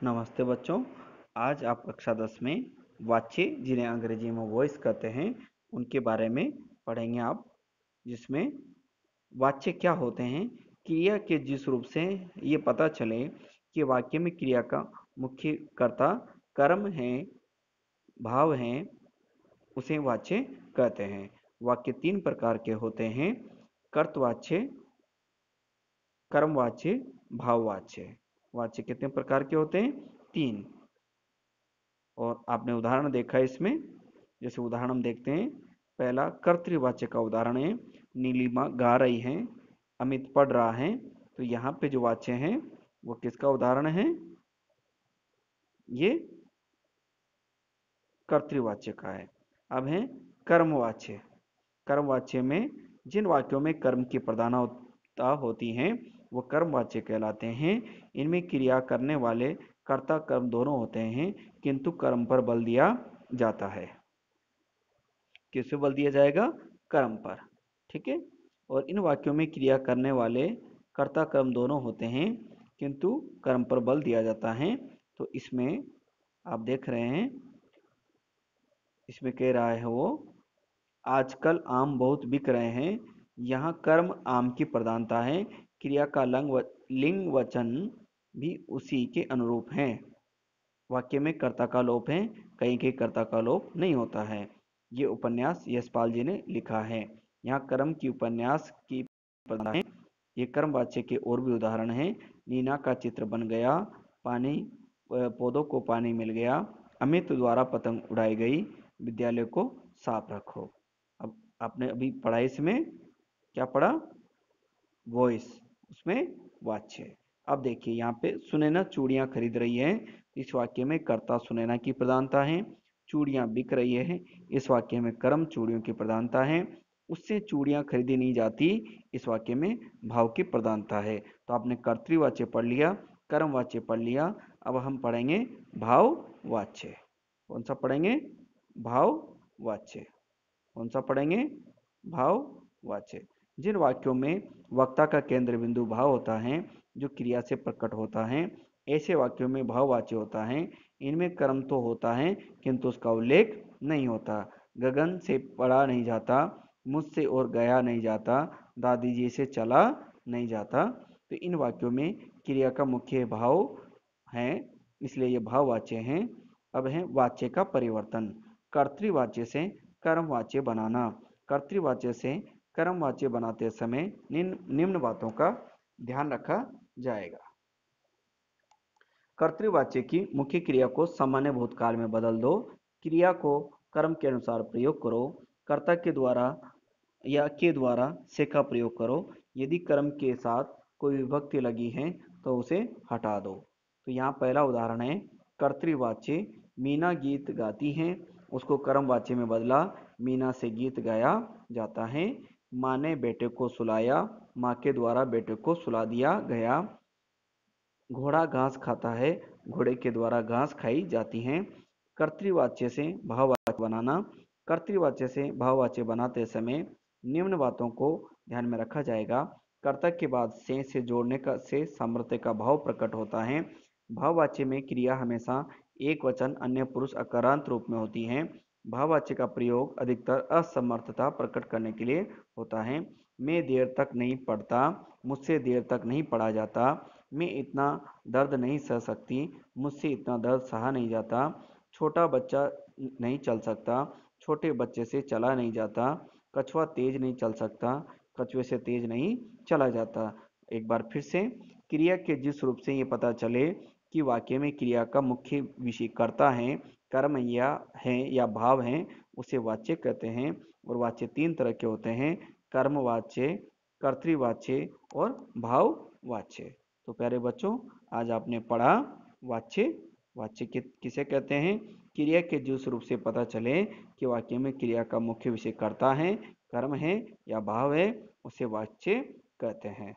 नमस्ते बच्चों। आज आप कक्षा 10 में वाच्य जिन्हें अंग्रेजी में वॉइस कहते हैं उनके बारे में पढ़ेंगे आप, जिसमें वाच्य क्या होते हैं, क्रिया के जिस रूप से ये पता चले कि वाक्य में क्रिया का मुख्य कर्ता कर्म है, भाव है, उसे वाच्य कहते हैं। वाक्य 3 प्रकार के होते हैं: कर्तवाच्य, कर्मवाच्य, भाववाच्य। वाच्य कितने प्रकार के होते हैं? 3। और आपने उदाहरण देखा है इसमें। जैसे उदाहरण हम देखते हैं। पहला कर्तृवाच्य का उदाहरण है, नीलिमा गा रही है, अमित पढ़ रहा है। तो यहाँ पे जो वाच्य है वो किसका उदाहरण है? ये कर्तृवाच्य का है। अब है कर्मवाच्य। कर्मवाच्य में जिन वाक्यों में कर्म की प्रधानता होती है वो कर्मवाच्य कहलाते हैं। इनमें क्रिया करने वाले कर्ता कर्म दोनों होते हैं, किंतु कर्म पर बल दिया जाता है। किस पे बल दिया जाएगा? कर्म पर। ठीक है। और इन वाक्यों में क्रिया करने वाले कर्ता कर्म दोनों होते हैं, किंतु कर्म पर बल दिया जाता है। तो इसमें आप देख रहे हैं, इसमें कह रहा है वो, आजकल आम बहुत बिक रहे हैं। यहाँ कर्म आम की प्रधानता है, क्रिया का लिंग वचन भी उसी के अनुरूप है। वाक्य में कर्ता का लोप है, कहीं के कर्ता का लोप नहीं होता है। ये उपन्यास यशपाल जी ने लिखा है। यहाँ कर्म की उपन्यास की प्रधानता है। ये कर्मवाच्य के और भी उदाहरण हैं। नीना का चित्र बन गया, पानी, पौधों को पानी मिल गया, अमित द्वारा पतंग उड़ाई गई, विद्यालय को साफ रखो। अब आपने अभी पढ़ा, इसमें क्या पढ़ा? वॉइस, उसमें वाच्य। अब देखिए यहाँ पे सुनैना चूड़ियां खरीद रही है। इस वाक्य में कर्ता सुनैना की प्रधानता है। चूड़ियां बिक रही है, इस वाक्य में कर्म चूड़ियों की प्रधानता है। उससे चूड़ियां खरीदी नहीं जाती, इस वाक्य में भाव की प्रधानता है। तो आपने कर्तृवाच्य पढ़ लिया, कर्मवाच्य पढ़ लिया। अब हम पढ़ेंगे भाववाच्य। कौन सा पढ़ेंगे? भाववाच्य। कौन सा पढ़ेंगे? भाववाच्य। जिन वाक्यों में वक्ता का केंद्र बिंदु भाव होता है, जो क्रिया से प्रकट होता है, ऐसे वाक्यों में भाववाच्य होता है। इनमें कर्म तो होता है, किंतु उसका उल्लेख नहीं होता। गगन से पढ़ा नहीं जाता, मुझसे और गया नहीं जाता, दादी जी से चला नहीं जाता। तो इन वाक्यों में क्रिया का मुख्य भाव है, इसलिए ये भाववाच्य हैं। अब है वाच्य का परिवर्तन। कर्तृवाच्य से कर्मवाच्य बनाना। कर्तृवाच्य से कर्मवाच्य बनाते समय निम्न बातों का ध्यान रखा जाएगा। कर्तृवाच्य की मुख्य क्रिया को सामान्य भूतकाल में बदल दो। क्रिया को कर्म के अनुसार प्रयोग करो। कर्ता के द्वारा या के द्वारा से का प्रयोग करो। यदि कर्म के साथ कोई विभक्ति लगी है तो उसे हटा दो। तो यहाँ पहला उदाहरण है कर्तृवाच्य, मीना गीत गाती है, उसको कर्मवाच्य में बदला, मीना से गीत गाया जाता है। माँ ने बेटे को सुलाया, माँ के द्वारा बेटे को सुला दिया गया। घोड़ा घास खाता है, घोड़े के द्वारा घास खाई जाती है। कर्तृवाच्य से भाववाच्य बनाना। कर्तृवाच्य से भाववाच्य बनाते समय निम्न बातों को ध्यान में रखा जाएगा। कर्ता के बाद से जोड़ने का से सामर्थ्य का भाव प्रकट होता है। भाववाच्य में क्रिया हमेशा एक वचन अन्य पुरुष अकारांत रूप में होती है। भाववाच्य का प्रयोग अधिकतर असमर्थता प्रकट करने के लिए होता है। मैं देर तक नहीं पढ़ता, मुझसे देर तक नहीं पढ़ा जाता, मैं इतना दर्द नहीं सह सकती, मुझसे इतना दर्द सहा नहीं जाता, छोटा बच्चा नहीं चल सकता, छोटे बच्चे से चला नहीं जाता, कछुआ तेज नहीं चल सकता, कछुए से तेज नहीं चला जाता। एक बार फिर से, क्रिया के जिस रूप से ये पता चले कि वाक्य में क्रिया का मुख्य विषय कर्ता है, कर्म या भाव है, उसे वाच्य कहते हैं। और वाच्य 3 तरह के होते हैं: कर्मवाच्य, कर्तृवाच्य और भाववाच्य। तो प्यारे बच्चों, आज आपने पढ़ा वाच्य। वाच्य किसे कहते हैं? क्रिया के जिस रूप से पता चले कि वाक्य में क्रिया का मुख्य विषय कर्ता है, कर्म है या भाव है, उसे वाच्य कहते हैं।